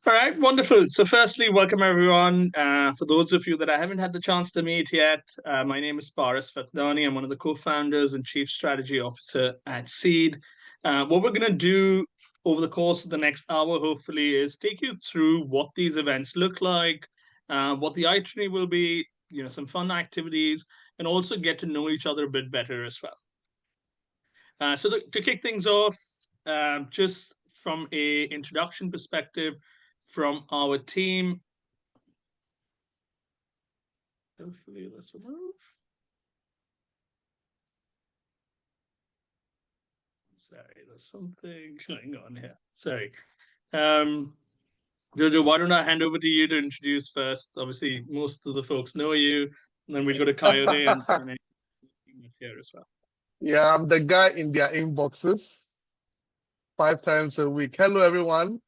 All right, wonderful. So, firstly, welcome everyone. For those of you that I haven't had the chance to meet yet, my name is Paras Fatnani. I'm one of the co-founders and chief strategy officer at Seed. What we're going to do over the course of the next hour, hopefully, is take you through what these events look like, what the itinerary will be, some fun activities, and also get to know each other a bit better as well. To kick things off, just from a introduction perspective from our team. Hopefully this will move. Sorry, there's something going on here. Sorry. Jojo, why don't I hand over to you to introduce first? Obviously, most of the folks know you, and then we'll go to Coyote and anything that's here as well. Yeah, I'm the guy in their inboxes 5 times a week. Hello, everyone.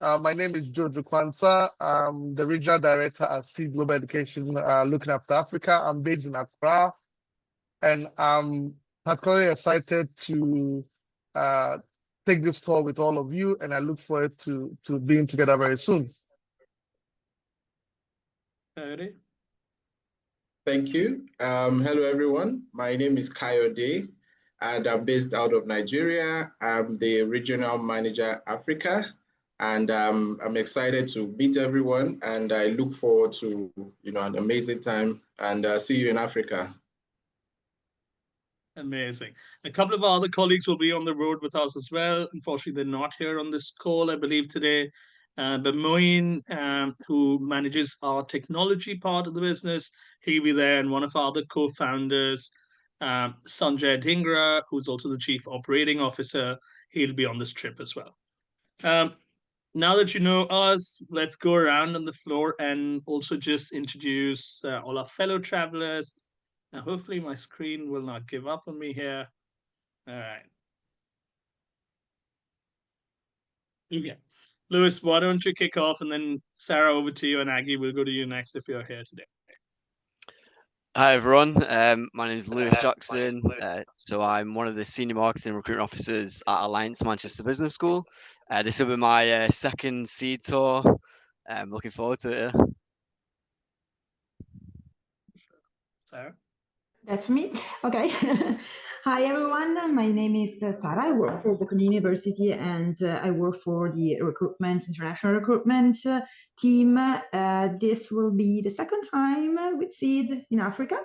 My name is Jojo Kwanzaa. I'm the regional director at Seed Global Education, looking after Africa. I'm based in Accra, and I'm particularly excited to take this tour with all of you, and I look forward to being together very soon. Coyote? Thank you. Hello, everyone. My name is Coyote, and I'm based out of Nigeria. I'm the regional manager Africa, and I'm excited to meet everyone, and I look forward to an amazing time, and see you in Africa. Amazing. A couple of our other colleagues will be on the road with us as well. Unfortunately, they're not here on this call, I believe, today. But Moin, who manages our technology part of the business, he'll be there, and one of our other co-founders, Sanjay Dhingra, who's also the chief operating officer, he'll be on this trip as well. Now that you know us, let's go around on the floor and also just introduce all our fellow travelers. Now, hopefully my screen will not give up on me here. All right. Okay. Lewis, why don't you kick off, and then Sarah, over to you, and Aggie, we'll go to you next if you're here today. Hi everyone, my name is Lewis Jackson. So I'm one of the senior marketing and recruitment officers at Alliance Manchester Business School. This will be my second Seed tour. I'm looking forward to it. Sarah? That's me. Okay. Hi, everyone. My name is Sarah. I work for Bocconi University, and I work for the international recruitment team. This will be the second time with Seed in Africa,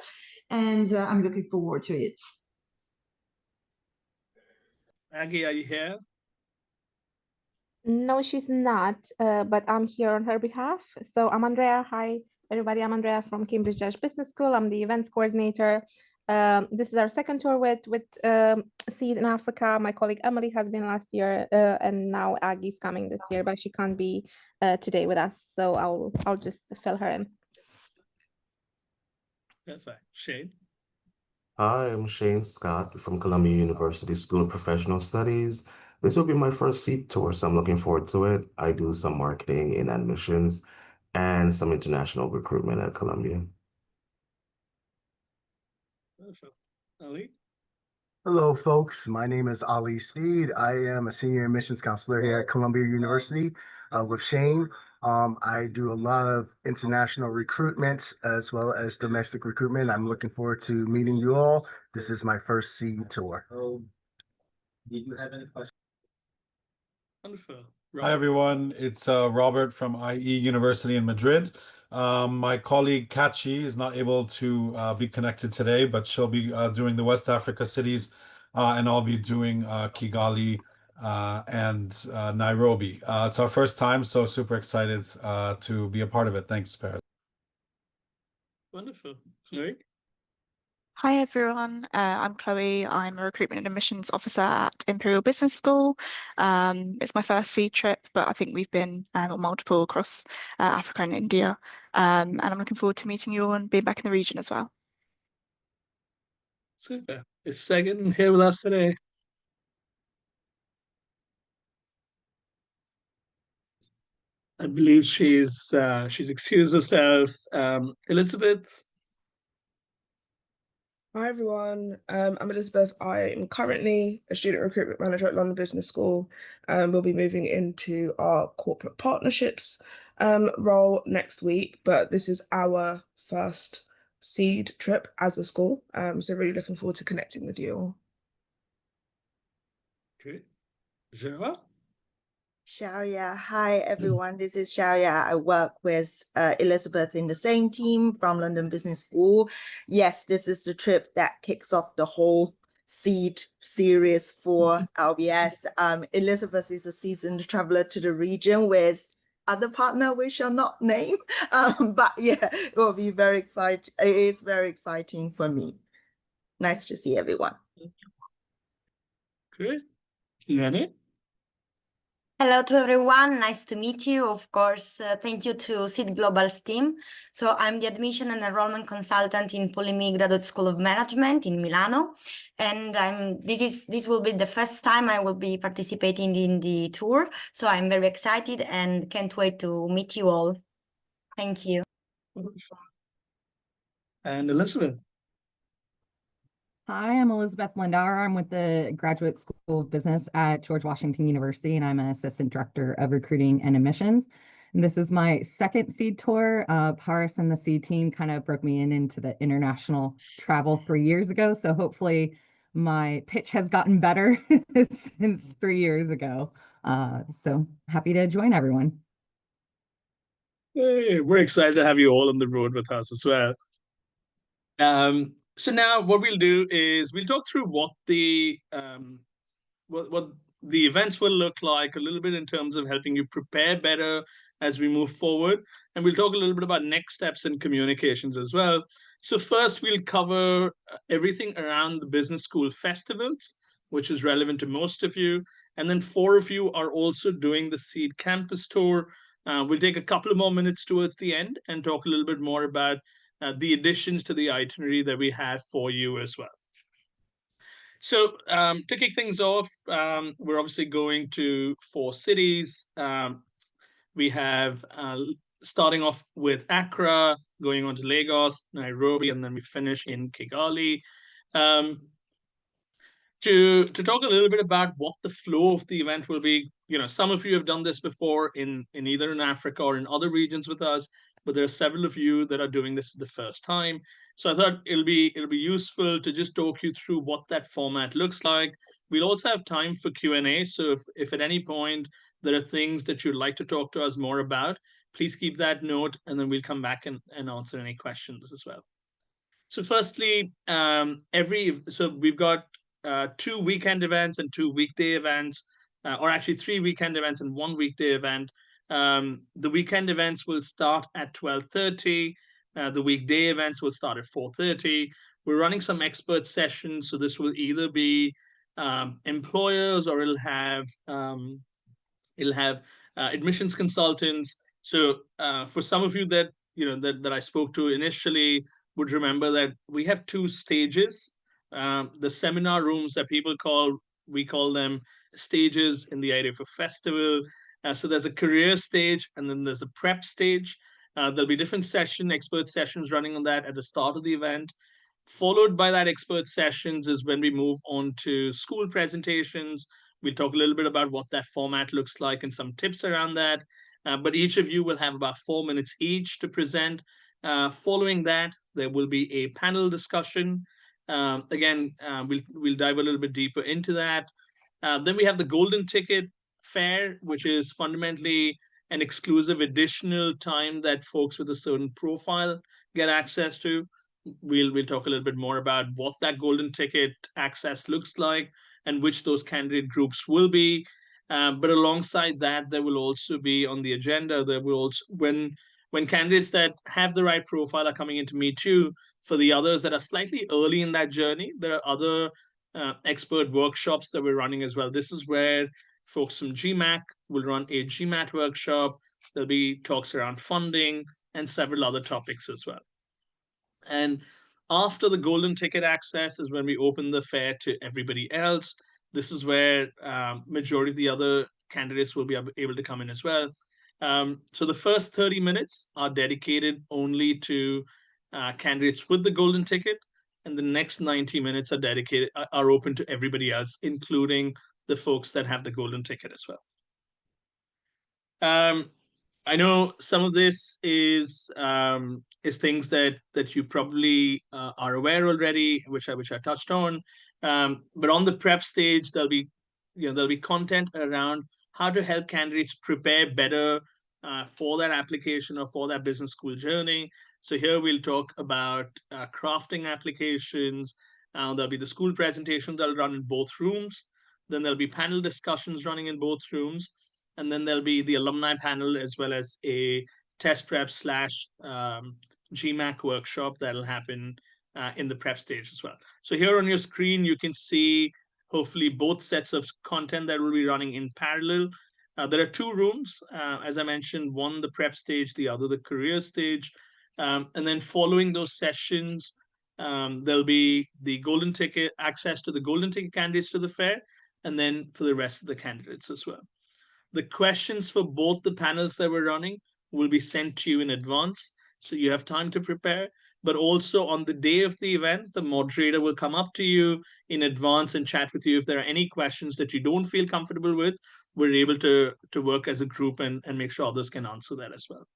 and I'm looking forward to it. Aggie, are you here? No, she's not, but I'm here on her behalf. So I'm Andrea. Hi, everybody. I'm Andrea from Cambridge Judge Business School. I'm the events coordinator. This is our second tour with Seed in Africa. My colleague Emily has been last year, and now Aggie's coming this year, but she can't be today with us. So I'll just fill her in. Perfect. Shane? Hi, I'm Shane Scott from Columbia University School of Professional Studies. This will be my first Seed tour, so I'm looking forward to it. I do some marketing in admissions and some international recruitment at Columbia. Perfect. Ali? Hello, folks. My name is Ali Speed. I am a senior admissions counselor here at Columbia University with Shane. I do a lot of international recruitment as well as domestic recruitment. I'm looking forward to meeting you all. This is my first Seed tour. Did you have any questions? Wonderful. Hi, everyone. It's Robert from IE University in Madrid. My colleague Kachi is not able to be connected today, but she'll be doing the West Africa cities, and I'll be doing Kigali and Nairobi. It's our first time, so super excited to be a part of it. Thanks, Paris. Wonderful. Chloe? Hi everyone, I'm Chloe. I'm a recruitment and admissions officer at Imperial Business School. It's my first Seed trip, but I think we've been on multiple across Africa and India. And I'm looking forward to meeting you all and being back in the region as well. Super. Is Sagan here with us today? I believe she's excused herself. Elizabeth? Hi everyone, I'm Elizabeth. I am currently a student recruitment manager at London Business School, and we'll be moving into our corporate partnerships role next week. But this is our first seed trip as a school, so really looking forward to connecting with you all. Great. Zara? Sharia. Hi, everyone. This is Sharia. I work with Elizabeth in the same team from London Business School. Yes, this is the trip that kicks off the whole seed series for LBS. Elizabeth is a seasoned traveler to the region with other partner we shall not name. But yeah, it will be very exciting. It's very exciting for me. Nice to see everyone. Great. Lenny? Hello to everyone, nice to meet you. Of course, thank you to Seed Global's team. So I'm the admission and enrollment consultant in Polimi Graduate School of Management in Milano. And this will be the first time I will be participating in the tour. So I'm very excited and can't wait to meet you all. Thank you. And Elizabeth? Hi, I'm Elizabeth Lindauer. I'm with the Graduate School of Business at George Washington University, and I'm an Assistant Director of Recruiting and Admissions. And this is my second seed tour. Paris and the seed team kind of broke me into the international travel 3 years ago. So hopefully my pitch has gotten better since 3 years ago. So happy to join everyone. Hey, we're excited to have you all on the road with us as well. So now what we'll do is we'll talk through what the events will look like a little bit in terms of helping you prepare better as we move forward. And we'll talk a little bit about next steps in communications as well. So first we'll cover everything around the business school festivals, which is relevant to most of you. And then 4 of you are also doing the Seed campus tour. We'll take a couple of more minutes towards the end and talk a little bit more about the additions to the itinerary that we have for you as well. So to kick things off, we're obviously going to 4 cities. We have starting off with Accra, going on to Lagos, Nairobi, and then we finish in Kigali. To talk a little bit about what the flow of the event will be, some of you have done this before in either in Africa or in other regions with us, but there are several of you that are doing this for the first time. So I thought it'll be useful to just talk you through what that format looks like. We'll also have time for Q&A. So if at any point there are things that you'd like to talk to us more about, please keep that note, and then we'll come back and answer any questions as well. So firstly, so we've got 2 weekend events and 2 weekday events, or actually 3 weekend events and 1 weekday event. The weekend events will start at 12:30. The weekday events will start at 4:30. We're running some expert sessions, so this will either be employers or it'll have admissions consultants. So for some of you that that I spoke to initially would remember that we have 2 stages. The seminar rooms that we call them stages in the idea of a festival. So there's a career stage and then there's a prep stage. There'll be different expert sessions running on that at the start of the event. Followed by that expert sessions is when we move on to school presentations. We'll talk a little bit about what that format looks like and some tips around that. But each of you will have about 4 minutes each to present. Following that, there will be a panel discussion. Again, we'll dive a little bit deeper into that. Then we have the golden ticket fair, which is fundamentally an exclusive additional time that folks with a certain profile get access to. We'll talk a little bit more about what that golden ticket access looks like and which those candidate groups will be. But alongside that, there will also be on the agenda, there will also, when candidates that have the right profile are coming in to meet you, for the others that are slightly early in that journey, there are other expert workshops that we're running as well. This is where folks from GMAC will run a GMAT workshop. There'll be talks around funding and several other topics as well. And after the golden ticket access is when we open the fair to everybody else. This is where majority of the other candidates will be able to come in as well. So the first 30 minutes are dedicated only to candidates with the golden ticket. and the next 90 minutes are dedicated, are open to everybody else, including the folks that have the golden ticket as well. I know some of this is things that you probably are aware already, which I touched on. But on the prep stage, there'll be content around how to help candidates prepare better for that application or for that business school journey. So here we'll talk about crafting applications. There'll be the school presentation that'll run in both rooms. Then there'll be panel discussions running in both rooms. And then there'll be the alumni panel as well as a test prep / GMAC workshop that'll happen in the prep stage as well. So here on your screen, you can see hopefully both sets of content that will be running in parallel. There are 2 rooms, as I mentioned, one the prep stage, the other the career stage. And then following those sessions, there'll be the golden ticket, access to the golden ticket candidates to the fair, and then for the rest of the candidates as well. The questions for both the panels that we're running will be sent to you in advance, so you have time to prepare. But also on the day of the event, the moderator will come up to you in advance and chat with you. If there are any questions that you don't feel comfortable with, we're able to work as a group and make sure others can answer that as well.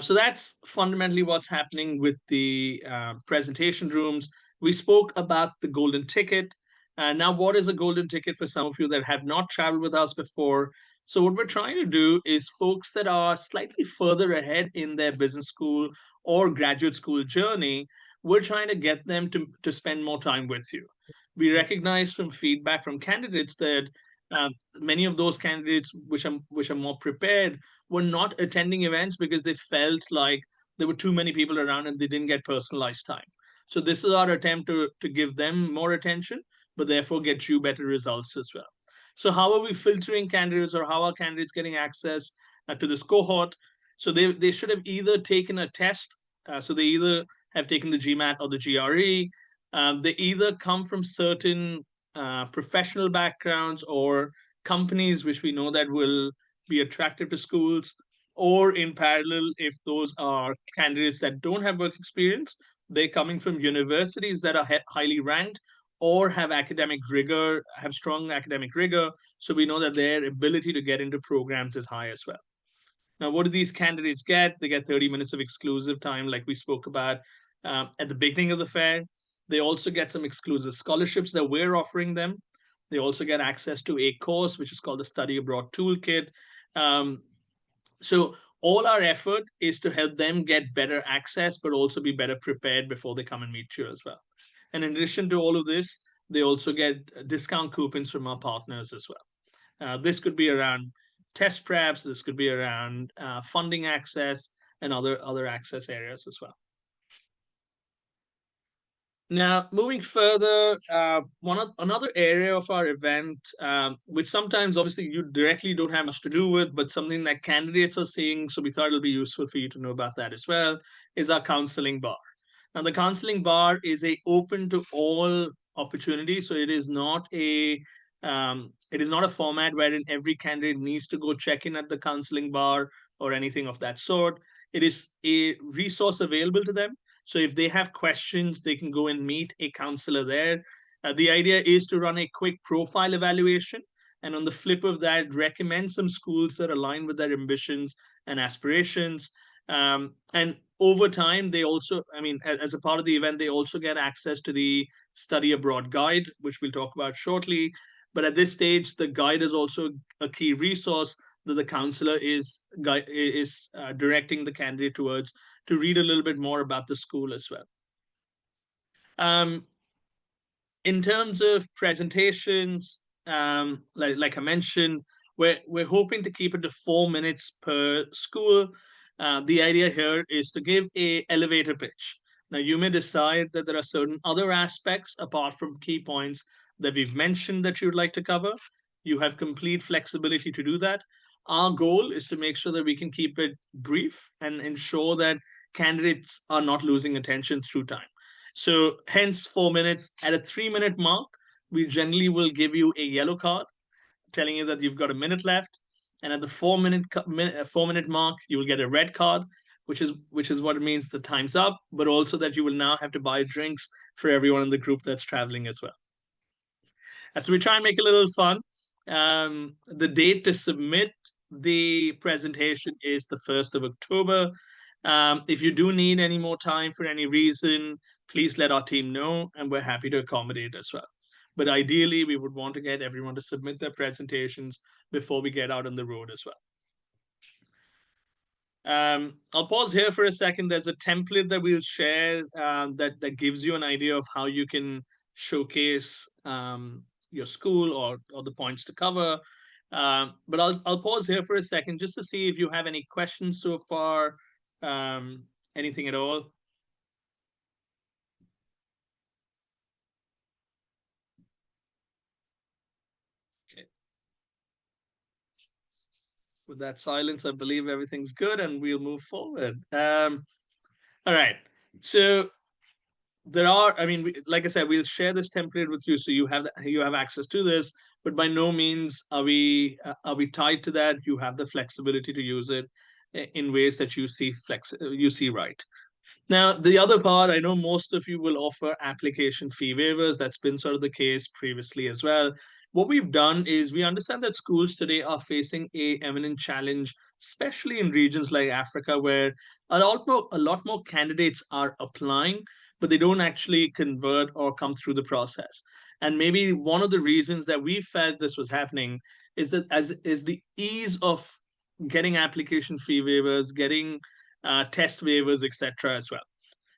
So that's fundamentally what's happening with the presentation rooms. We spoke about the golden ticket. Now, what is a golden ticket for some of you that have not traveled with us before? So what we're trying to do is folks that are slightly further ahead in their business school or graduate school journey, we're trying to get them to spend more time with you. We recognize from feedback from candidates that many of those candidates which are more prepared were not attending events because they felt like there were too many people around and they didn't get personalized time. So this is our attempt to give them more attention, but therefore get you better results as well. So how are we filtering candidates, or how are candidates getting access to this cohort? So they should have either taken a test. So they either have taken the GMAT or the GRE. They either come from certain professional backgrounds or companies which we know that will be attractive to schools, or in parallel, if those are candidates that don't have work experience, they're coming from universities that are highly ranked or have academic rigor, have strong academic rigor. So we know that their ability to get into programs is high as well. Now, what do these candidates get? They get 30 minutes of exclusive time, like we spoke about at the beginning of the fair. They also get some exclusive scholarships that we're offering them. They also get access to a course, which is called the Study Abroad Toolkit. So all our effort is to help them get better access, but also be better prepared before they come and meet you as well. And in addition to all of this, they also get discount coupons from our partners as well. This could be around test preps, this could be around funding access and other access areas as well. Now, moving further, another area of our event, which sometimes obviously you directly don't have much to do with, but something that candidates are seeing, so we thought it'll be useful for you to know about that as well, is our counseling bar. Now, the counseling bar is open to all opportunities, so it is not a format wherein every candidate needs to go check in at the counseling bar or anything of that sort. It is a resource available to them. So if they have questions, they can go and meet a counselor there. The idea is to run a quick profile evaluation, and on the flip of that, recommend some schools that align with their ambitions and aspirations. And over time, they also, as a part of the event, they also get access to the Study Abroad guide, which we'll talk about shortly. But at this stage, the guide is also a key resource that the counselor is directing the candidate towards to read a little bit more about the school as well. In terms of presentations, like I mentioned, we're hoping to keep it to 4 minutes per school. The idea here is to give an elevator pitch. Now, you may decide that there are certain other aspects apart from key points that we've mentioned that you'd like to cover. You have complete flexibility to do that. Our goal is to make sure that we can keep it brief and ensure that candidates are not losing attention through time. So hence 4 minutes. At a 3-minute mark, we generally will give you a yellow card telling you that you've got a minute left. And at the 4-minute mark, you will get a red card, which is what it means the time's up, but also that you will now have to buy drinks for everyone in the group that's traveling as well. And so we try and make it a little fun. The date to submit the presentation is the 1st of October. If you do need any more time for any reason, please let our team know, and we're happy to accommodate as well. But ideally, we would want to get everyone to submit their presentations before we get out on the road as well. I'll pause here for a second. There's a template that we'll share that gives you an idea of how you can showcase your school or the points to cover. But I'll pause here for a second just to see if you have any questions so far, anything at all. Okay. With that silence, I believe everything's good and we'll move forward. All right. So there are, I mean, like I said, we'll share this template with you so you have access to this, but by no means are we tied to that. You have the flexibility to use it in ways that you see right. Now, the other part, I know most of you will offer application fee waivers. That's been sort of the case previously as well. What we've done is we understand that schools today are facing an eminent challenge, especially in regions like Africa, where a lot more candidates are applying, but they don't actually convert or come through the process. And maybe one of the reasons that we felt this was happening is that is the ease of getting application fee waivers, getting test waivers, etc. as well.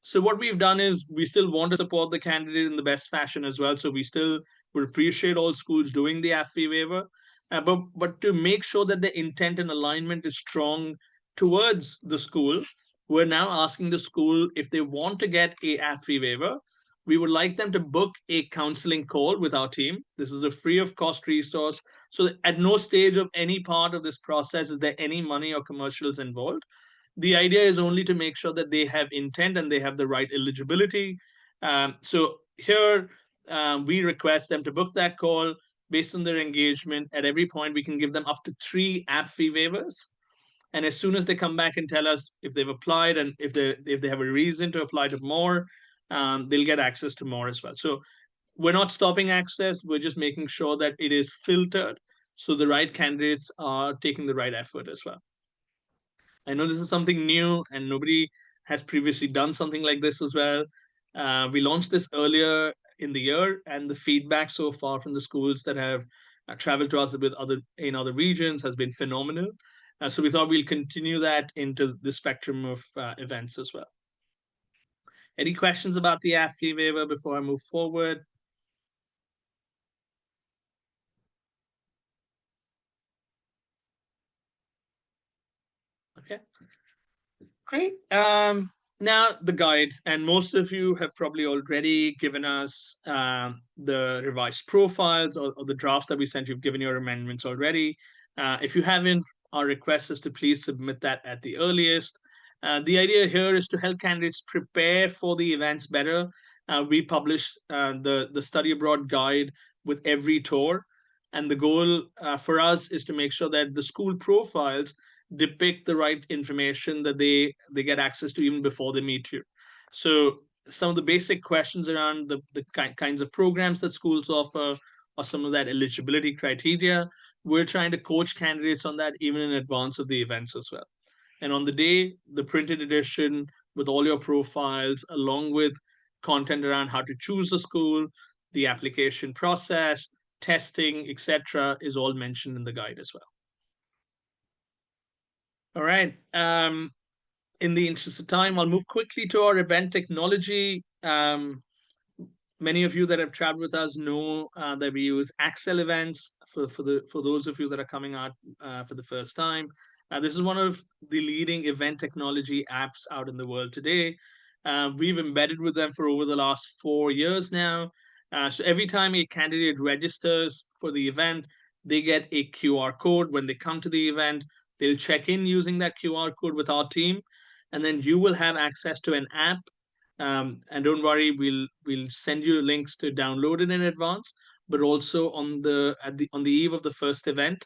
So what we've done is we still want to support the candidate in the best fashion as well. So we still would appreciate all schools doing the app fee waiver, but to make sure that the intent and alignment is strong towards the school, we're now asking the school if they want to get a app fee waiver, we would like them to book a counseling call with our team. This is a free of cost resource. So at no stage of any part of this process is there any money or commercials involved. The idea is only to make sure that they have intent and they have the right eligibility. So here, we request them to book that call based on their engagement. At every point, we can give them up to 3 app fee waivers. And as soon as they come back and tell us if they've applied and if they have a reason to apply to more, they'll get access to more as well. So we're not stopping access. We're just making sure that it is filtered so the right candidates are taking the right effort as well. I know this is something new and nobody has previously done something like this as well. We launched this earlier in the year, and the feedback so far from the schools that have traveled to us in other regions has been phenomenal. So we thought we'll continue that into the spectrum of events as well. Any questions about the app fee waiver before I move forward? Okay, great. Now the guide, and most of you have probably already given us the revised profiles or the drafts that we sent. You've given your amendments already. If you haven't, our request is to please submit that at the earliest. The idea here is to help candidates prepare for the events better. We published the study abroad guide with every tour, and the goal for us is to make sure that the school profiles depict the right information that they get access to even before they meet you. So some of the basic questions around the kinds of programs that schools offer or some of that eligibility criteria, we're trying to coach candidates on that even in advance of the events as well. And on the day, the printed edition with all your profiles, along with content around how to choose a school, the application process, testing, etc., is all mentioned in the guide as well. All right. In the interest of time, I'll move quickly to our event technology. Many of you that have traveled with us know that we use Accel events for those of you that are coming out for the first time. This is one of the leading event technology apps out in the world today. We've embedded with them for over the last 4 years now. So every time a candidate registers for the event, they get a QR code. When they come to the event, they'll check in using that QR code with our team, and then you will have access to an app. And don't worry, we'll send you links to download it in advance. But also on the eve of the first event,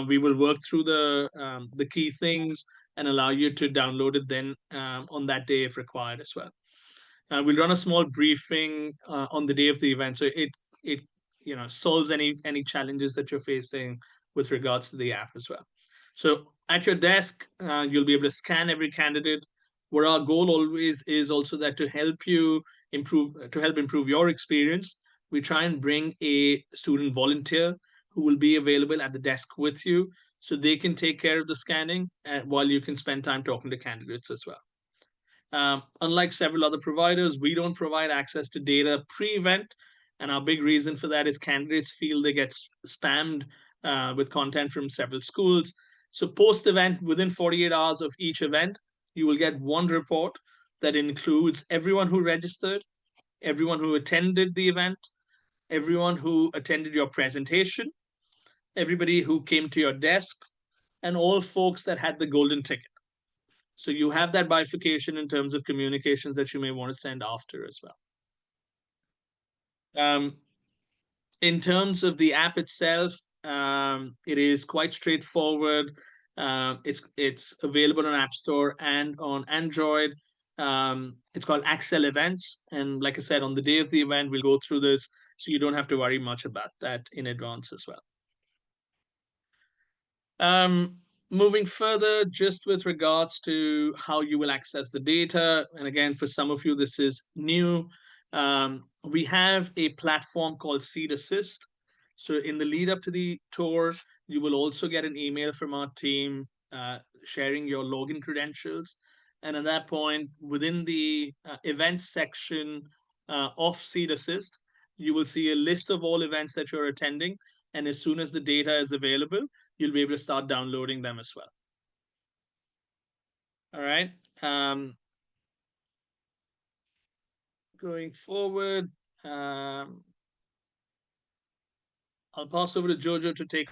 we will work through the key things and allow you to download it then on that day if required as well. We'll run a small briefing on the day of the event, so it solves any challenges that you're facing with regards to the app as well. So at your desk, you'll be able to scan every candidate. Where our goal always is also that to help improve your experience, we try and bring a student volunteer who will be available at the desk with you, so they can take care of the scanning while you can spend time talking to candidates as well. Unlike several other providers, we don't provide access to data pre-event, and our big reason for that is candidates feel they get spammed with content from several schools. So post-event, within 48 hours of each event, you will get one report that includes everyone who registered, everyone who attended the event, everyone who attended your presentation, everybody who came to your desk, and all folks that had the golden ticket. So you have that bifurcation in terms of communications that you may want to send after as well. In terms of the app itself, it is quite straightforward. It's available on App Store and on Android. It's called Accel Events. And like I said, on the day of the event, we'll go through this, so you don't have to worry much about that in advance as well. Moving further, just with regards to how you will access the data, and again, for some of you, this is new. We have a platform called Seed Assist. So in the lead up to the tour, you will also get an email from our team sharing your login credentials. And at that point, within the events section of Seed Assist, you will see a list of all events that you're attending. And as soon as the data is available, you'll be able to start downloading them as well. All right. Going forward, I'll pass over to Jojo to take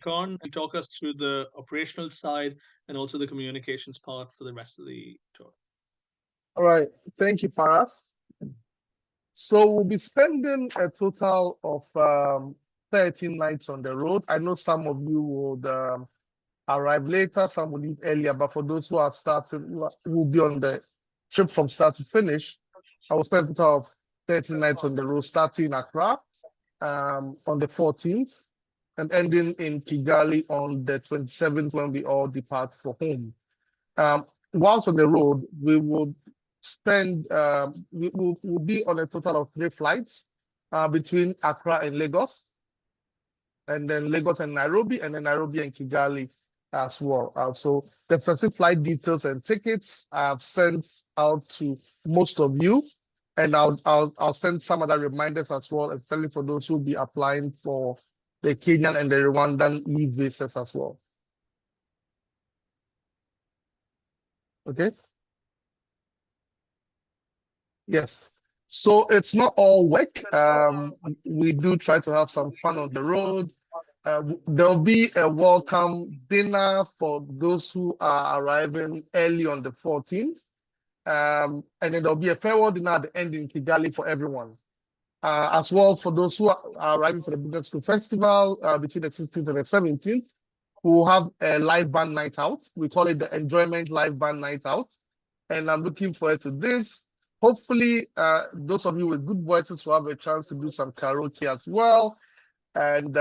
on and talk us through the operational side and also the communications part for the rest of the tour. All right. Thank you, Paras. So we'll be spending a total of 13 nights on the road. I know some of you would arrive later, some will leave earlier, but for those who are starting, will be on the trip from start to finish, I will spend a total of 13 nights on the road, starting in Accra on the 14th and ending in Kigali on the 27th when we all depart for home. Whilst on the road, we will spend, we will be on a total of 3 flights between Accra and Lagos, and then Lagos and Nairobi, and then Nairobi and Kigali as well. So the specific flight details and tickets I have sent out to most of you, and I'll send some other reminders as well, especially for those who will be applying for the Kenyan and the Rwandan e-visas as well. Okay. Yes. So it's not all work. We do try to have some fun on the road. There'll be a welcome dinner for those who are arriving early on the 14th. And then there'll be a farewell dinner at the end in Kigali for everyone. As well, for those who are arriving for the Business School Festival between the 16th and the 17th, we'll have a live band night out. We call it the Enjoyment Live Band Night Out. And I'm looking forward to this. Hopefully, those of you with good voices will have a chance to do some karaoke as well. And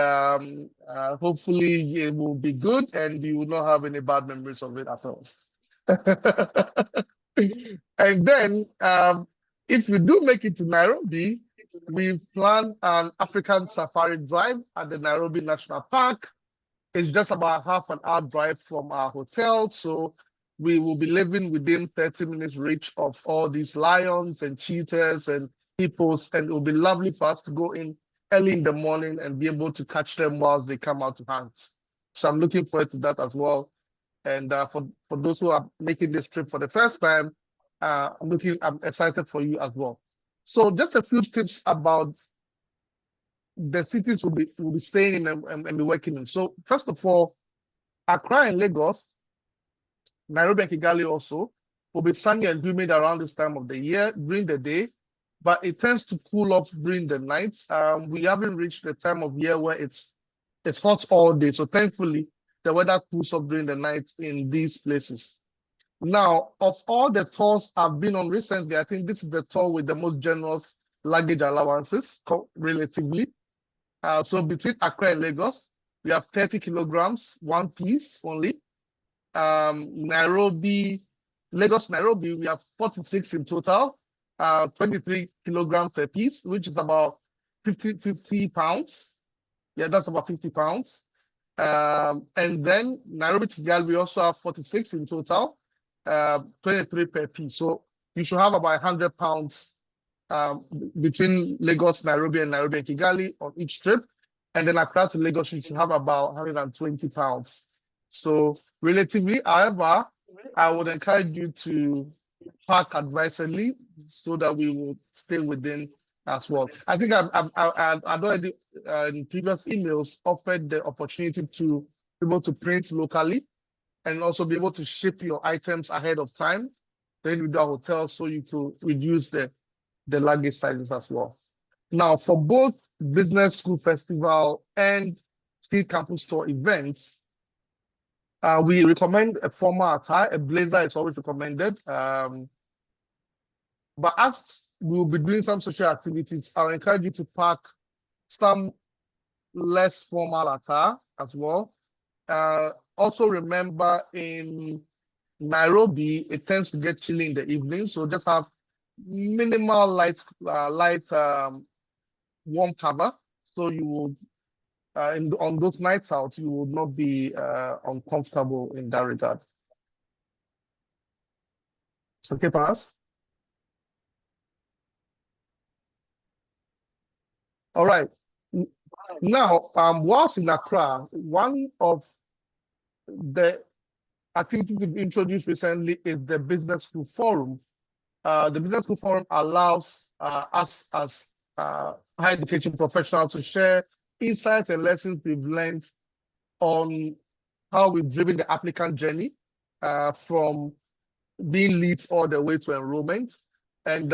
hopefully it will be good and you will not have any bad memories of it at all. And then, if you do make it to Nairobi, we've planned an African safari drive at the Nairobi National Park. It's just about half an hour drive from our hotel. So we will be living within 30 minutes reach of all these lions and cheetahs and hippos. And it will be lovely for us to go in early in the morning and be able to catch them whilst they come out to hunt. So I'm looking forward to that as well. And for those who are making this trip for the first time, I'm excited for you as well. So just a few tips about the cities we'll be staying in and be working in. So first of all, Accra and Lagos, Nairobi and Kigali also will be sunny and humid around this time of the year during the day, but it tends to cool off during the nights. We haven't reached the time of year where it's hot all day. So thankfully, the weather cools off during the night in these places. Now, of all the tours I've been on recently, I think this is the tour with the most generous luggage allowances, relatively. So between Accra and Lagos, we have 30 kilograms, one piece only. Lagos, Nairobi, we have 46 in total, 23 kilograms per piece, which is about 50 pounds. Yeah, that's about 50 pounds. And then Nairobi to Kigali, we also have 46 in total, 23 per piece. So you should have about 100 pounds between Lagos, Nairobi, and Nairobi and Kigali on each trip. And then Accra to Lagos, you should have about 120 pounds. So relatively, however, I would encourage you to park advisedly so that we will stay within as well. I think I've already in previous emails offered the opportunity to be able to print locally and also be able to ship your items ahead of time. Then with the hotel, so you could reduce the luggage sizes as well. Now, for both Business School Festival and Seed Campus Tour events, we recommend a formal attire. A blazer is always recommended. But as we will be doing some social activities, I'll encourage you to pack some less formal attire as well. Also remember, in Nairobi, it tends to get chilly in the evening, so just have minimal light warm cover, so you will on those nights out you will not be uncomfortable in that regard. Okay, pass. All right. Now, whilst in Accra, one of the activities we've introduced recently is the Business School Forum. The Business School Forum allows us as higher education professionals to share insights and lessons we've learned on how we've driven the applicant journey from being leads all the way to enrollment. And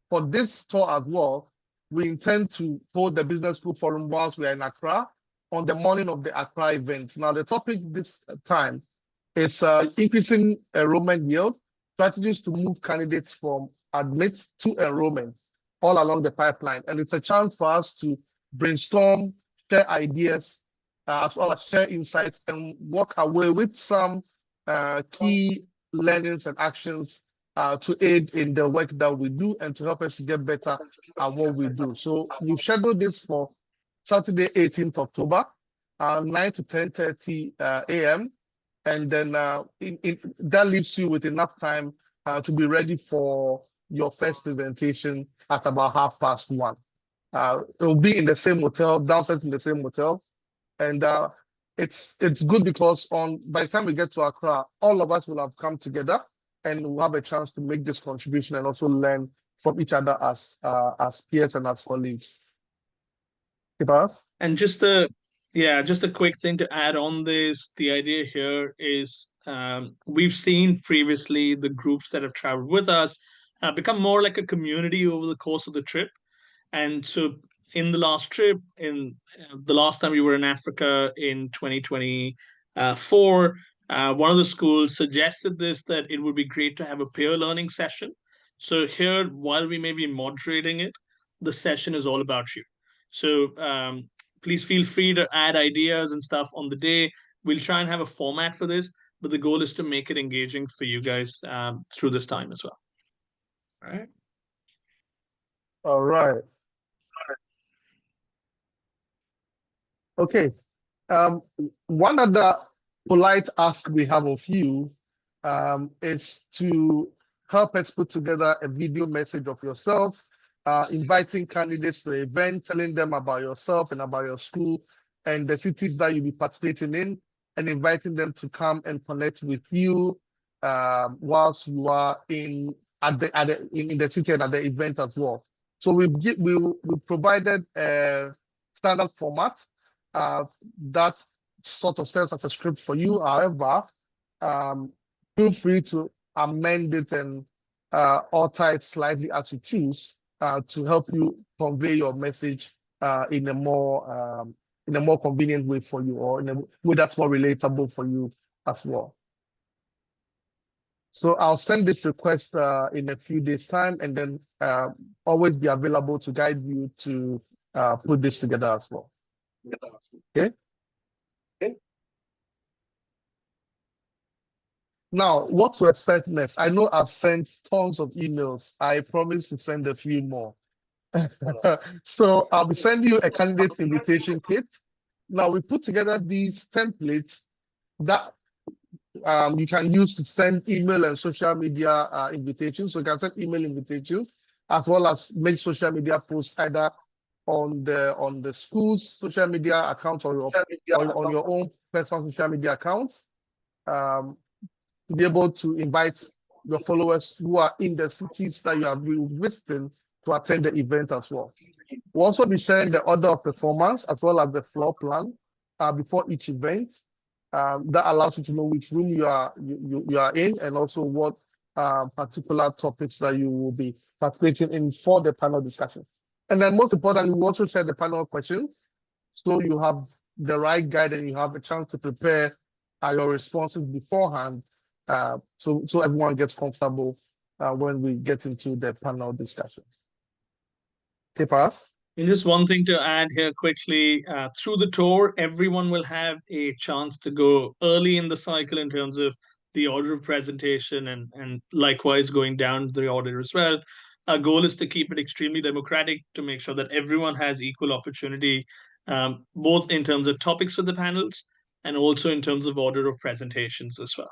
for this tour as well, we intend to hold the Business School Forum whilst we are in Accra on the morning of the Accra event. Now, the topic this time is increasing enrollment yield, strategies to move candidates from admit to enrollment all along the pipeline. And it's a chance for us to brainstorm, share ideas, as well as share insights and walk away with some key learnings and actions to aid in the work that we do and to help us to get better at what we do. So we've scheduled this for Saturday, 18th October, 9 to 10:30 a.m. And then that leaves you with enough time to be ready for your first presentation at about 1:30. It will be in the same hotel, downstairs in the same hotel. And it's good because by the time we get to Accra, all of us will have come together and we'll have a chance to make this contribution and also learn from each other as peers and as colleagues. And just a quick thing to add on this, the idea here is we've seen previously the groups that have traveled with us become more like a community over the course of the trip. And so in the last trip, in the last time we were in Africa in 2024, one of the schools suggested that it would be great to have a peer learning session. So here, while we may be moderating it, the session is all about you. So please feel free to add ideas and stuff on the day. We'll try and have a format for this, but the goal is to make it engaging for you guys through this time as well. All right. All right. Okay. One other polite ask we have of you is to help us put together a video message of yourself, inviting candidates to the event, telling them about yourself and about your school and the cities that you'll be participating in, and inviting them to come and connect with you whilst you are in the city and at the event as well. So we provided a standard format that sort of serves as a script for you. However, feel free to amend it and alter it slightly as you choose to help you convey your message in a more convenient way for you, or in a way that's more relatable for you as well. So I'll send this request in a few days' time, and then always be available to guide you to put this together as well. Okay. Now, what to expect next? I know I've sent tons of emails. I promise to send a few more. So I'll be sending you a candidate invitation kit. Now, we put together these templates that you can use to send email and social media invitations. So you can send email invitations as well as make social media posts either on the school's social media account or on your own personal social media accounts. To be able to invite your followers who are in the cities that you have been visiting to attend the event as well. We'll also be sharing the order of performance as well as the floor plan before each event. That allows you to know which room you are in, and also what particular topics that you will be participating in for the panel discussion. And then most importantly, we also share the panel questions, so you have the right guide and you have a chance to prepare your responses beforehand, so everyone gets comfortable when we get into the panel discussions. Okay, Paras? And just one thing to add here quickly, through the tour, everyone will have a chance to go early in the cycle in terms of the order of presentation, and likewise going down the order as well. Our goal is to keep it extremely democratic, to make sure that everyone has equal opportunity, both in terms of topics for the panels and also in terms of order of presentations as well.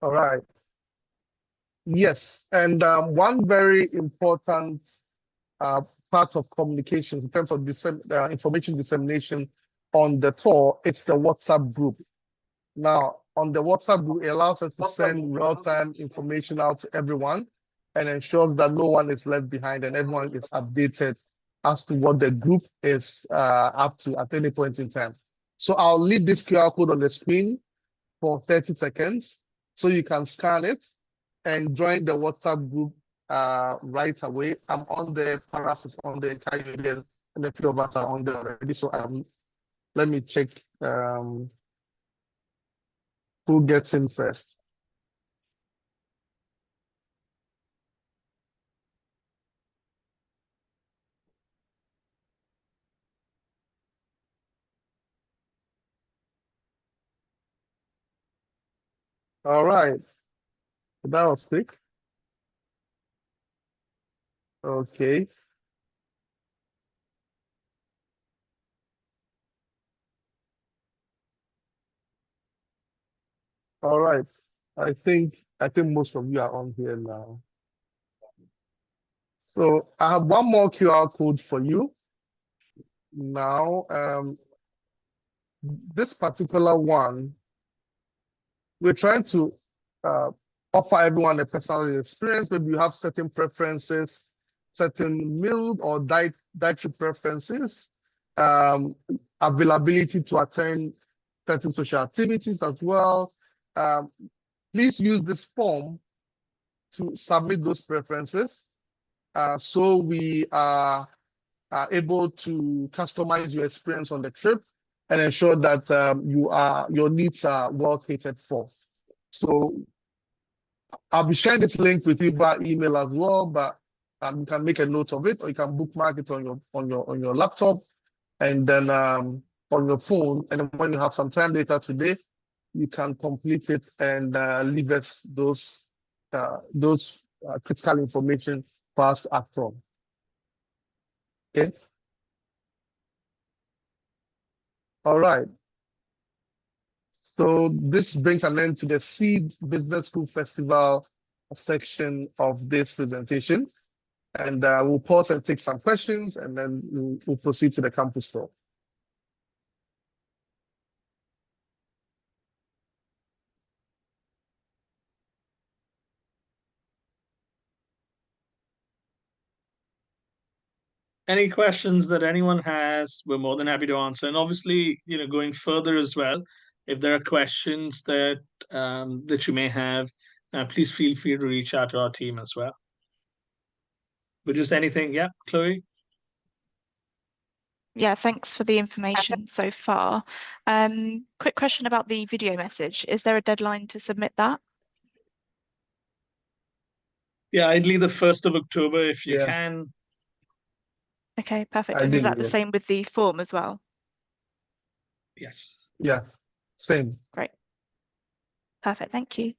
All right. Yes, and one very important part of communication in terms of information dissemination on the tour, it's the WhatsApp group. Now, on the WhatsApp group, it allows us to send real-time information out to everyone and ensures that no one is left behind and everyone is updated as to what the group is up to at any point in time. So I'll leave this QR code on the screen for 30 seconds so you can scan it and join the WhatsApp group right away. I'm on the Paras is on the Coyote, and a few of us are on there already. So let me check who gets in first. All right, that was quick. Okay. All right. I think most of you are on here now. So I have one more QR code for you. Now, this particular one, we're trying to offer everyone a personal experience. Maybe you have certain preferences, certain meal or dietary preferences, availability to attend certain social activities as well. Please use this form to submit those preferences, so we are able to customize your experience on the trip and ensure that your needs are well catered for. So I'll be sharing this link with you via email as well, but you can make a note of it, or you can bookmark it on your laptop, and then on your phone. And then when you have some time later today, you can complete it and leave us those critical information for us to act on. Okay. All right. So this brings an end to the Seed Business School Festival section of this presentation. And we'll pause and take some questions, and then we'll proceed to the campus tour. Any questions that anyone has, we're more than happy to answer. And obviously, going further as well, if there are questions that that you may have, please feel free to reach out to our team as well. But just anything, yeah, Chloe? Yeah, thanks for the information so far. Quick question about the video message. Is there a deadline to submit that? Yeah, ideally the 1st of October if you Yeah. can. Okay, perfect. I And is did, that the yeah. same with the form as well? Yes. Yeah, same. Great. Perfect, thank you.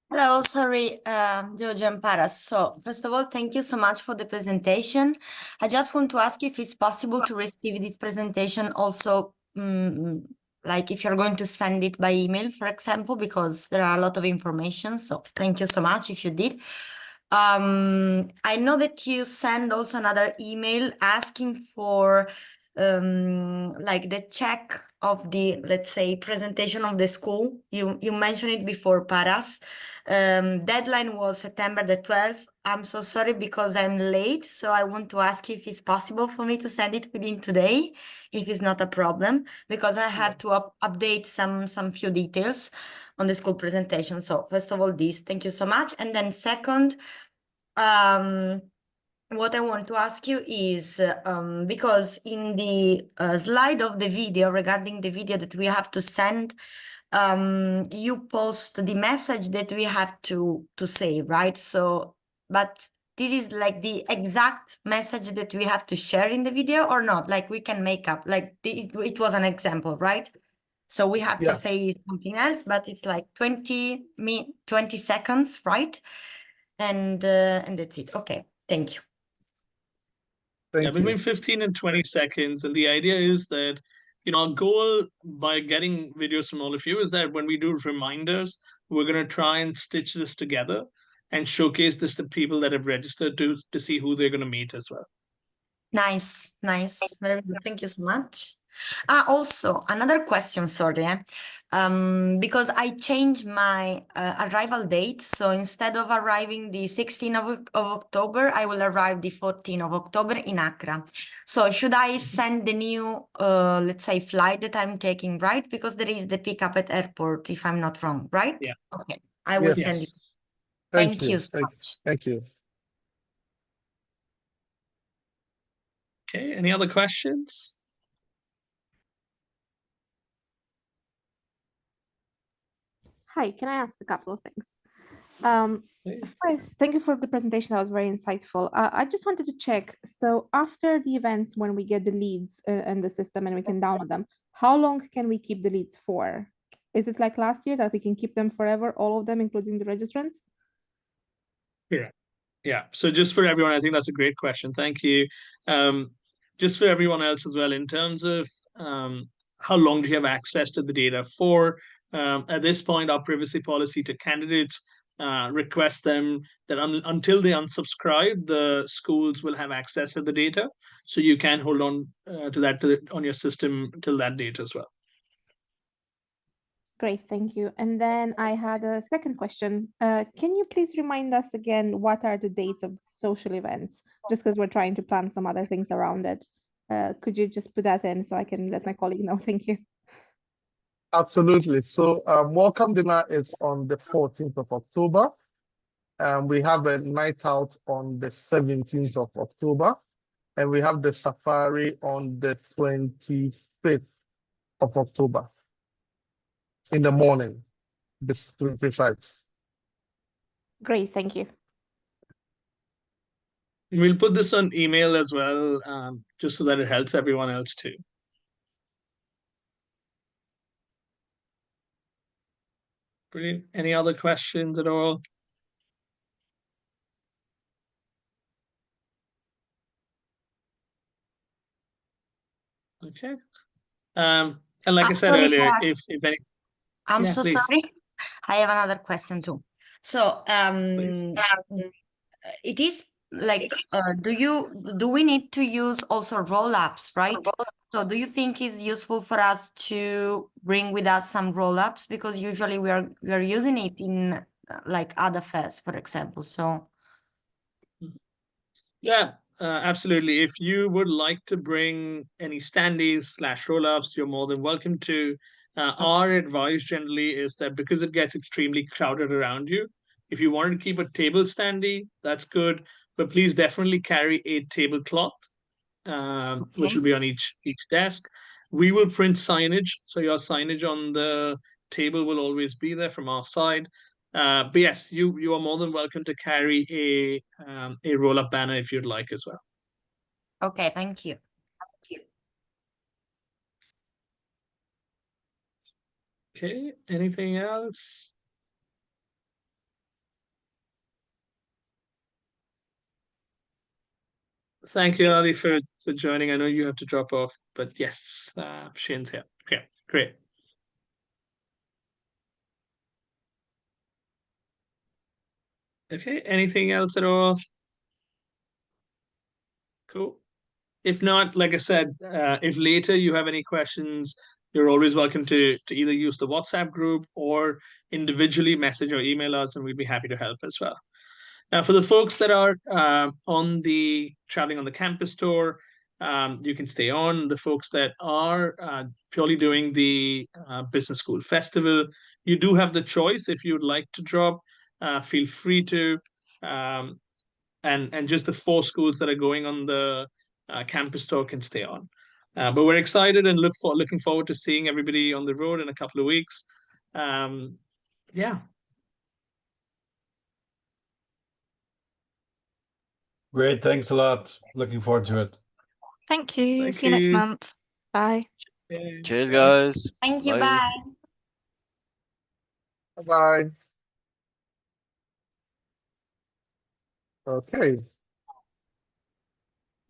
Hello, sorry, George and Paras. So first of all, thank you so much for the presentation. I just want to ask you if it's possible to receive this presentation also, like if you're going to send it by email, for example, because there are a lot of information. So thank you so much if you did. I know that you send also another email asking for like the check of the, let's say, presentation of the school. You mentioned it before, Paras. Deadline was September the 12th. I'm so sorry because I'm late, so I want to ask if it's possible for me to send it within today, if it's not a problem, because I have to update some few details on the school presentation. So first of all, this, thank you so much. And then second, what I want to ask you is, because in the slide of the video regarding the video that we have to send, you post the message that we have to say, right? So, but this is like the exact message that we have to share in the video or not? Like we can make up, like it was an example, right? So we have to say something else, but it's like 20 seconds, right? And that's it. Okay, thank you. Yeah, between 15 and 20 seconds. And the idea is that, our goal by getting videos from all of you is that when we do reminders, we're going to try and stitch this together and showcase this to people that have registered to see who they're going to meet as well. Nice, nice. Very good. Thank you so much. Also, another question, sorry, because I changed my arrival date. So instead of arriving the 16th of October, I will arrive the 14th of October in Accra. So should I send the new, let's say, flight that I'm taking, right? Because there is the pickup at airport, if I'm not wrong, right? Yeah. Okay, I will send it. Thank you so much. Thank you. Okay, any other questions? Hi, can I ask a couple of things? First, thank you for the presentation. That was very insightful. I just wanted to check. So after the events, when we get the leads in the system and we can download them, how long can we keep the leads for? Is it like last year that we can keep them forever, all of them, including the registrants? Yeah. Yeah. So just for everyone, I think that's a great question. Thank you. Just for everyone else as well, in terms of how long do you have access to the data for? At this point, our privacy policy to candidates requests them that until they unsubscribe, the schools will have access to the data. So you can hold on to that on your system till that date as well. Great, thank you. And then I had a second question. Can you please remind us again, what are the dates of the social events? Just because we're trying to plan some other things around it. Could you just put that in so I can let my colleague know? Thank you. Absolutely. So welcome dinner is on the 14th of October. We have a night out on the 17th of October. And we have the safari on the 25th of October in the morning, this to be precise. Great, thank you. We'll put this on email as well, just so that it helps everyone else too. Brilliant. Any other questions at all? Okay. And like I said Sorry, earlier, Paras. if any, I'm yeah, so please. sorry. I have another question too. So it is like, do we need to use also roll-ups, right? So do you think it's useful for us to bring with us some roll-ups, because usually we are using it in like other fairs, for example? So Yeah, absolutely. If you would like to bring any standees / roll-ups, you're more than welcome to. Our advice generally is that because it gets extremely crowded around you, if you wanted to keep a table standee, that's good. but please definitely carry a tablecloth, which will be on each desk. We will print signage, so your signage on the table will always be there from our side. But yes, you are more than welcome to carry a roll-up banner if you'd like as well. Okay, thank you. Okay, anything else? Thank you, Ali, for joining. I know you have to drop off, but yes, Shane's here. Okay, great. Okay, anything else at all? Cool. If not, like I said, if later you have any questions, you're always welcome to either use the WhatsApp group or individually message or email us, and we'd be happy to help as well. Now, for the folks that are traveling on the campus tour, you can stay on. The folks that are purely doing the business school festival, you do have the choice. If you'd like to drop, feel free to. And just the 4 schools that are going on the campus tour can stay on. But we're excited and looking forward to seeing everybody on the road in a couple of weeks. Yeah. Great. Thanks a lot. Looking forward to it. Thank you. Thank See you next you. month. Bye. Cheers, guys. Thank you. Bye. Bye-bye. Okay.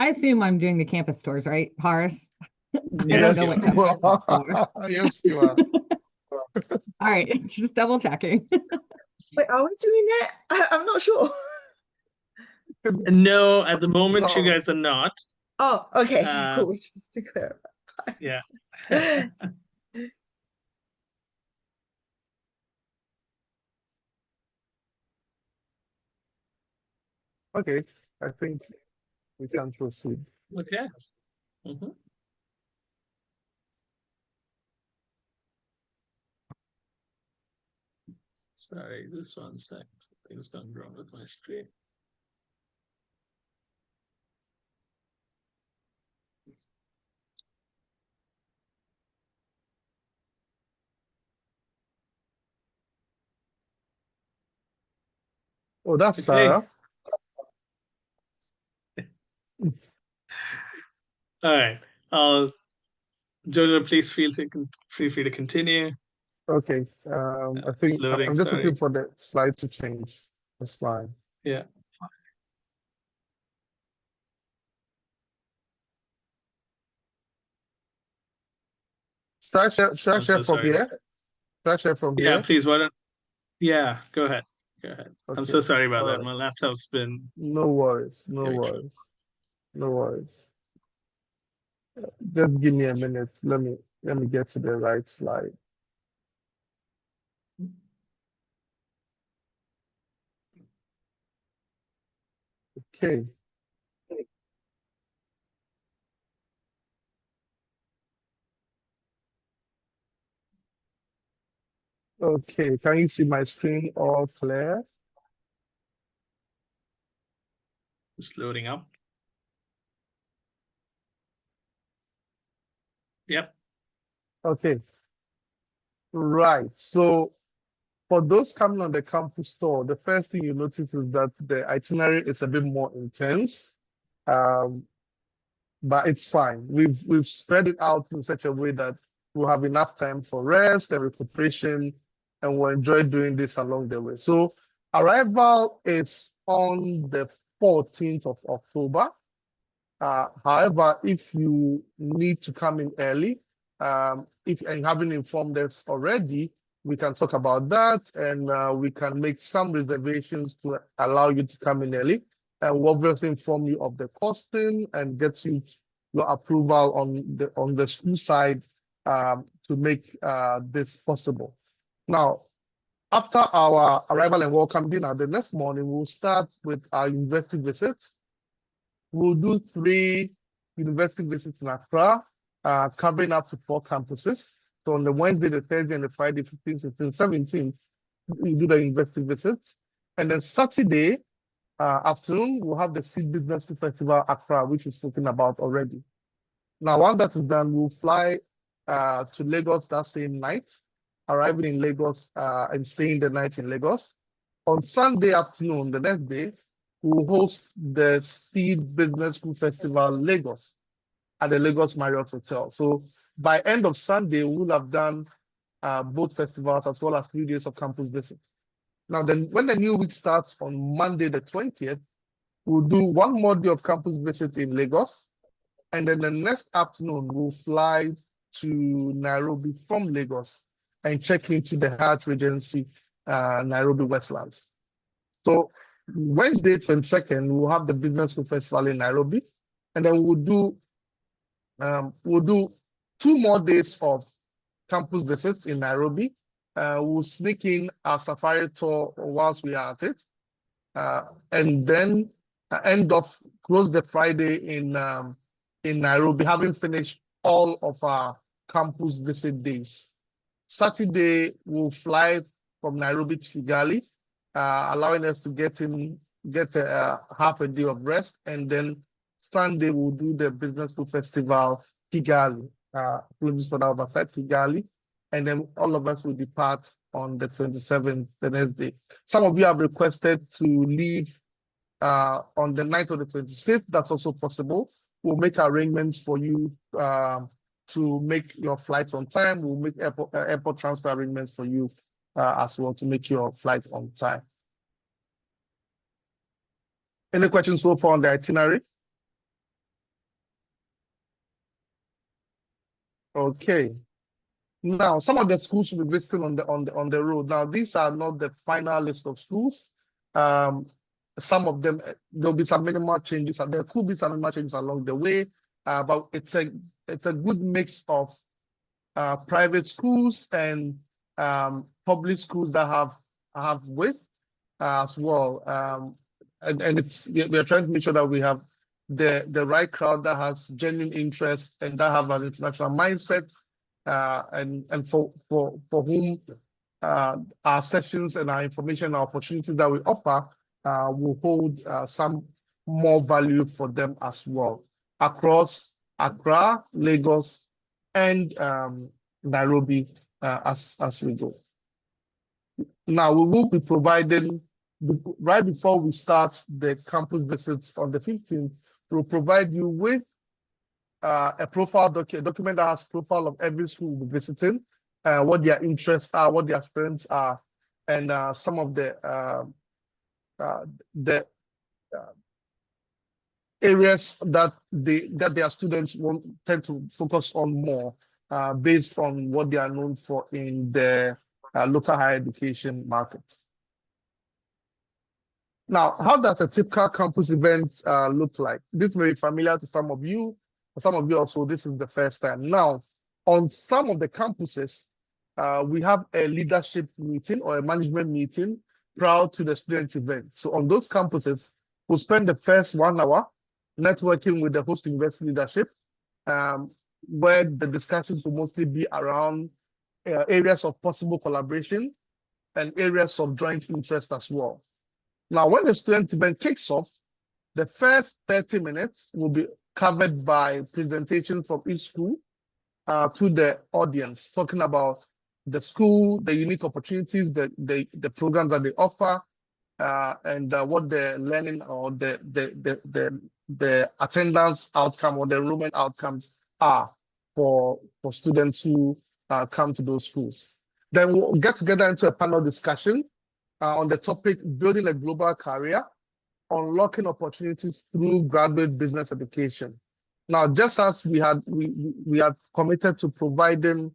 I assume I'm doing the campus tours, right, Paris? I don't Yes, know what you to are. for. Yes, you are. All right, just double checking. Wait, are we doing it? I'm not sure. No, at the moment you No. guys are not. Oh, okay, cool. Uh, Just to clarify. Yeah. Okay, I think we can proceed. Okay. Mhm. Sorry, this 1 sec. Something's gone wrong with my screen. Oh, that's Okay. Sarah. All right. Jojo, please feel free to continue. Okay, I think It's loading, I'm just sorry. waiting for the slide to change. That's fine. Yeah. Should I share I'm from so sorry about here? that. Should I share from Yeah, here? please, why don't Yeah, go ahead. Go ahead. I'm so Okay, sorry about all that. right. My laptop's been No worries, no giving trouble. worries, no worries. Just give me a minute. Let me get to the right slide. Okay. Okay, can you see my screen all clear? Just loading up. Yep. Okay, right. So for those coming on the campus tour, the first thing you notice is that the itinerary is a bit more intense, but it's fine. We've spread it out in such a way that we'll have enough time for rest and recuperation, and we'll enjoy doing this along the way. So arrival is on the 14th of October. However, if you need to come in early, if you haven't informed us already, we can talk about that, and we can make some reservations to allow you to come in early. And we'll obviously inform you of the costing and get you your approval on the school side to make this possible. Now, after our arrival and welcome dinner, the next morning we'll start with our university visits. We'll do 3 university visits in Accra, covering up to 4 campuses. So on the Wednesday, the Thursday, and the Friday, 15th, 16th, 17th, we do the university visits. And then Saturday, afternoon, we'll have the Seed Business School Festival Accra, which we've spoken about already. Now, once that is done, we'll fly to Lagos that same night, arriving in Lagos and staying the night in Lagos. On Sunday afternoon, the next day, we'll host the Seed Business School Festival Lagos at the Lagos Marriott Hotel. So by end of Sunday, we'll have done both festivals as well as 3 days of campus visits. Now, then when the new week starts on Monday, the 20th, we'll do one more day of campus visit in Lagos. And then the next afternoon, we'll fly to Nairobi from Lagos and check into the Hyatt Regency, Nairobi Westlands. So Wednesday, 22nd, we'll have the Business School Festival in Nairobi. And then we'll do 2 more days of campus visits in Nairobi. We'll sneak in our safari tour whilst we are at it. And then close the Friday in Nairobi, having finished all of our campus visit days. Saturday, we'll fly from Nairobi to Kigali, allowing us to get half a day of rest. And then Sunday, we'll do the Business School Festival Kigali, for that oversight Kigali. And then all of us will depart on the 27th, the next day. Some of you have requested to leave on the night of the 26th. That's also possible. We'll make arrangements for you to make your flight on time. We'll make airport transfer arrangements for you as well to make your flight on time. Any questions so far on the itinerary? Okay. Now, some of the schools will be visiting on the road. Now, these are not the final list of schools. Some of them, there'll be some minimal changes. There could be some minimal changes along the way, but it's a good mix of private schools and public schools that have width as well. And we're trying to make sure that we have the right crowd that has genuine interest and that have an international mindset. And for whom our sessions and our information, our opportunities that we offer will hold some more value for them as well across Accra, Lagos, and Nairobi as we go. Now, we will be providing, right before we start the campus visits on the 15th, we'll provide you with a profile document that has profile of every school we'll be visiting, what their interests are, what their strengths are, and some of the areas that their students tend to focus on more based on what they are known for in the local higher education markets. Now, how does a typical campus event look like? This may be familiar to some of you. For some of you also, this is the first time. Now, on some of the campuses, we have a leadership meeting or a management meeting prior to the student event. So on those campuses, we'll spend the first 1 hour networking with the host university leadership, where the discussions will mostly be around areas of possible collaboration and areas of joint interest as well. Now, when the student event kicks off, the first 30 minutes will be covered by presentations from each school to the audience, talking about the school, the unique opportunities, the programs that they offer, and what the learning or the attendance outcome or the enrollment outcomes are for students who come to those schools. Then we'll get together into a panel discussion on the topic, building a global career, unlocking opportunities through graduate business education. Now, just as we had committed to providing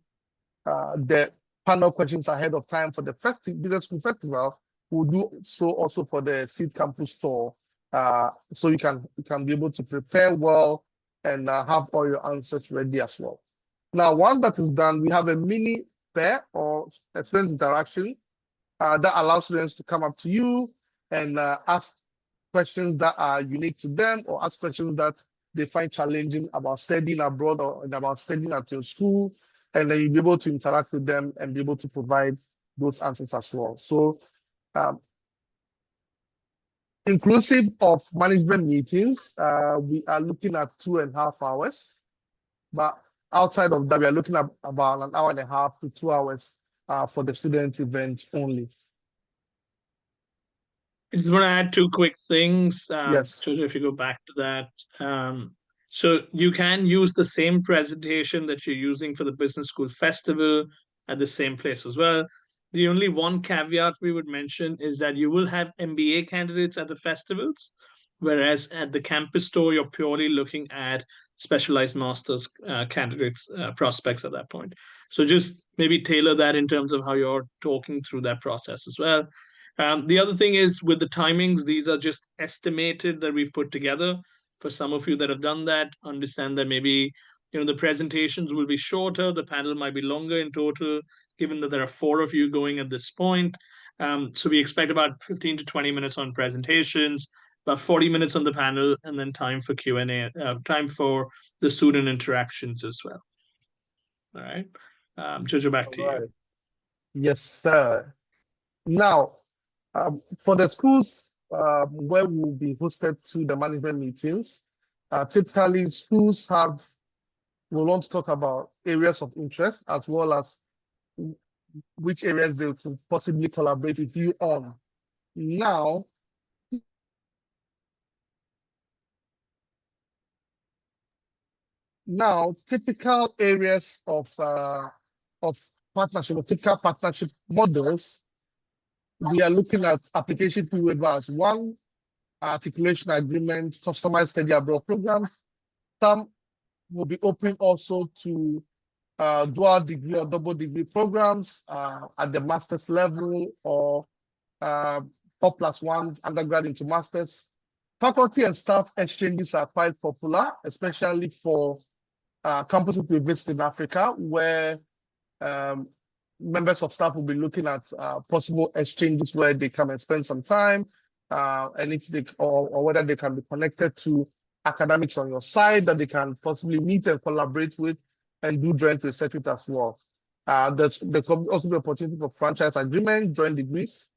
the panel questions ahead of time for the first Business School Festival, we'll do so also for the Seed Campus Tour, so you can be able to prepare well and have all your answers ready as well. Now, once that is done, we have a mini fair or a student interaction that allows students to come up to you and ask questions that are unique to them or ask questions that they find challenging about studying abroad or about studying at your school. And then you'll be able to interact with them and be able to provide those answers as well. So Inclusive of management meetings, we are looking at 2.5 hours. But outside of that, we are looking at about 1.5 hours to 2 hours for the student event only. I just want to add two quick things. Yes. Jojo, if you go back to that. So you can use the same presentation that you're using for the Business School Festival at the same place as well. The only one caveat we would mention is that you will have MBA candidates at the festivals, whereas at the campus store, you're purely looking at specialized master's candidates, prospects at that point. So just maybe tailor that in terms of how you're talking through that process as well. The other thing is with the timings, these are just estimated that we've put together. For some of you that have done that, understand that maybe the presentations will be shorter, the panel might be longer in total, given that there are 4 of you going at this point. So we expect about 15 to 20 minutes on presentations, about 40 minutes on the panel, and then time for Q&A, time for the student interactions as well. All right. Jojo, back to you. Yes, sir. Now, for the schools where we'll be hosted to the management meetings, typically schools will want to talk about areas of interest as well as which areas they could possibly collaborate with you on. Now, typical areas of partnership, or typical partnership models, we are looking at application fee waivers, 1, articulation agreement, customized study abroad programs. Some will be open also to dual degree or double degree programs at the master's level or 4+1 undergrad into master's. Faculty and staff exchanges are quite popular, especially for campuses we visit in Africa, where members of staff will be looking at possible exchanges where they come and spend some time, and if they or whether they can be connected to academics on your side that they can possibly meet and collaborate with and do joint research with as well. There could also be opportunity for franchise agreement, joint degrees,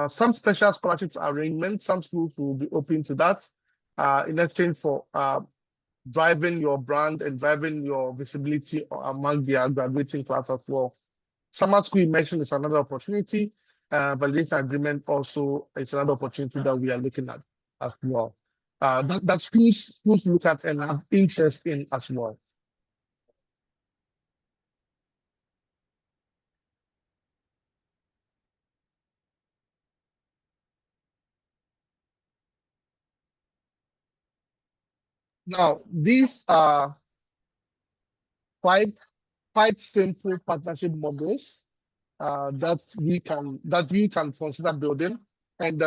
some special scholarships arrangements. Some schools will be open to that in exchange for driving your brand and driving your visibility among their graduating class as well. Summer school immersion is another opportunity. Validation agreement also is another opportunity that we are looking at as well. That schools look at and have interest in as well. Now, these are quite simple partnership models that you can consider building, and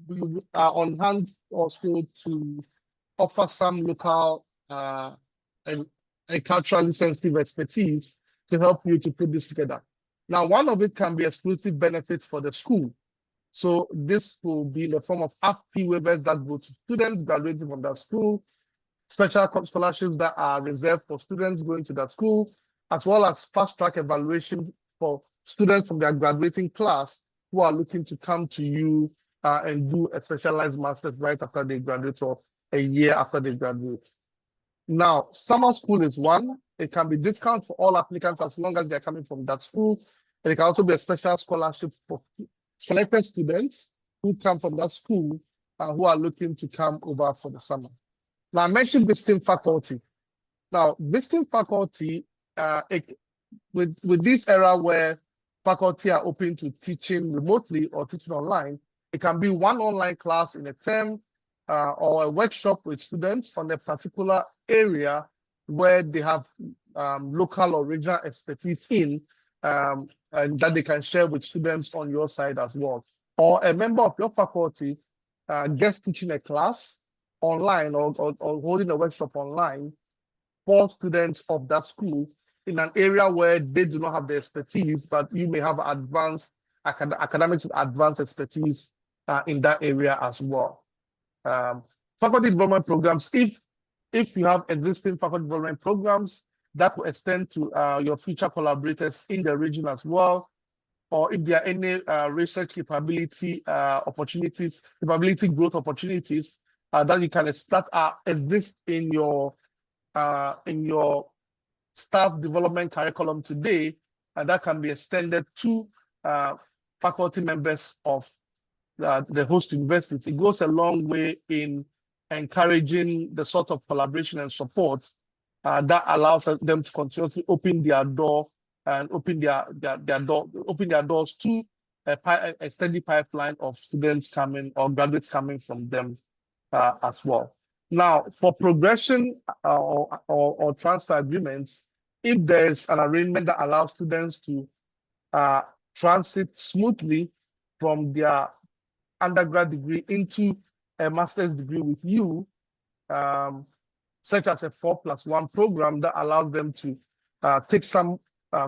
we are on hand also to offer some local and culturally sensitive expertise to help you to put this together. Now, one of it can be exclusive benefits for the school. So this will be in the form of fee waivers that go to students graduating from that school, special scholarships that are reserved for students going to that school, as well as fast-track evaluation for students from their graduating class who are looking to come to you and do a specialized master's right after they graduate or a year after they graduate. Now, summer school is one. It can be discount for all applicants as long as they're coming from that school. And it can also be a special scholarship for selected students who come from that school who are looking to come over for the summer. Now, I mentioned visiting faculty. Now, visiting faculty, with this era where faculty are open to teaching remotely or teaching online, it can be one online class in a term or a workshop with students on a particular area where they have local or regional expertise in, and that they can share with students on your side as well. Or a member of your faculty guest teaching a class online or holding a workshop online for students of that school in an area where they do not have the expertise, but you may have advanced academics with advanced expertise in that area as well. Faculty development programs, if you have existing faculty development programs, that will extend to your future collaborators in the region as well. or if there are any research capability opportunities, capability growth opportunities that you can start exist in your staff development curriculum today, and that can be extended to faculty members of the host universities. It goes a long way in encouraging the sort of collaboration and support that allows them to continuously open their door and open their doors to a steady pipeline of students coming or graduates coming from them as well. Now, for progression or transfer agreements, if there's an arrangement that allows students to transit smoothly from their undergrad degree into a master's degree with you, such as a 4+1 program that allows them to take some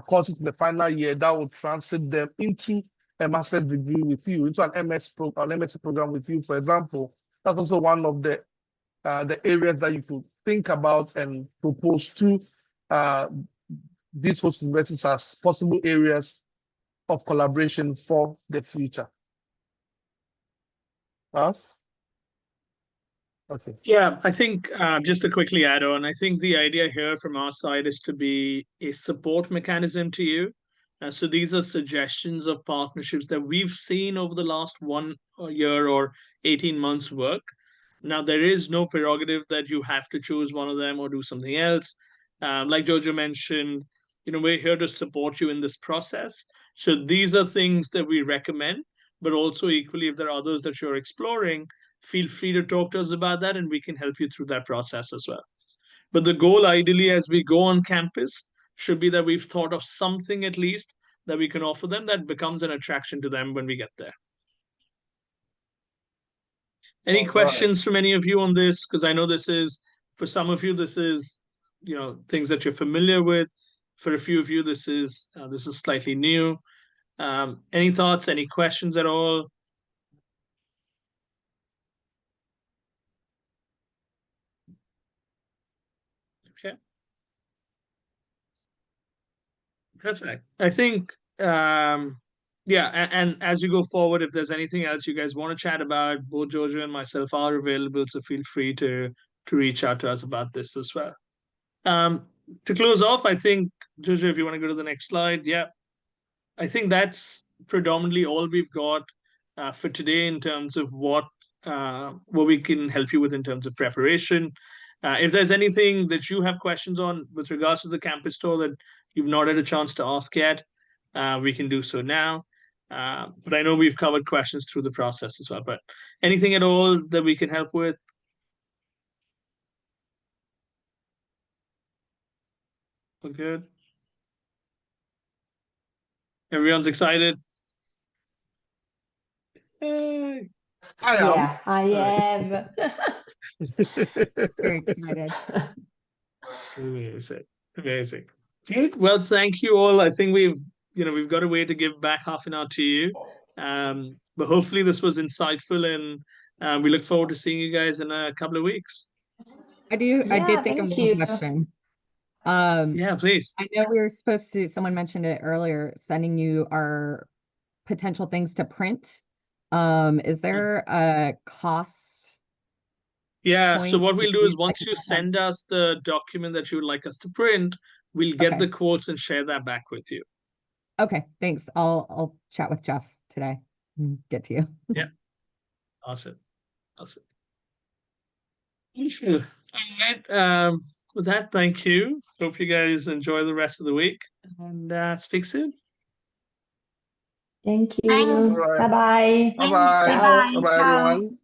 courses in the final year that will transit them into a master's degree with you, into an MSc program with you, for example. That's also one of the areas that you could think about and propose to these host universities as possible areas of collaboration for the future. Us? Okay. Yeah, I think just to quickly add on, I think the idea here from our side is to be a support mechanism to you. So these are suggestions of partnerships that we've seen over the last 1 year or 18 months work. Now, there is no prerogative that you have to choose one of them or do something else. Like Jojo mentioned, we're here to support you in this process. So these are things that we recommend, but also equally, if there are others that you're exploring, feel free to talk to us about that and we can help you through that process as well. But the goal, ideally, as we go on campus, should be that we've thought of something at least that we can offer them that becomes an attraction to them when we get there. Any questions from any of you on this? Because I know this is, for some of you, this is, things that you're familiar with. For a few of you, this is slightly new. Any thoughts, any questions at all? Okay. Perfect. I think, yeah, and as we go forward, if there's anything else you guys want to chat about, both Jojo and myself are available, so feel free to reach out to us about this as well. To close off, I think, Jojo, if you want to go to the next slide, yeah. I think that's predominantly all we've got for today in terms of what we can help you with in terms of preparation. If there's anything that you have questions on with regards to the campus tour that you've not had a chance to ask yet, we can do so now. But I know we've covered questions through the process as well. But anything at all that we can help with? All good? Everyone's excited? Hey. Yeah, I am. Very excited. Amazing. Great. Well, thank you all. I think we've got a way to give back half an hour to you. But hopefully this was insightful, and we look forward to seeing you guys in a couple of weeks. I did think of one question. Yeah, please. I know we were supposed to, someone mentioned it earlier, sending you our potential things to print. Is there a cost? Yeah, so what we'll do is once you send us the document that you would like us to print, we'll get the quotes and share that back with you. Okay, thanks. I'll chat with Jeff today and get to you. Yeah. Awesome. Sure. All right. With that, thank you. Hope you guys enjoy the rest of the week and speak soon. Thank you. Bye-bye. Bye-bye. Bye-bye, everyone.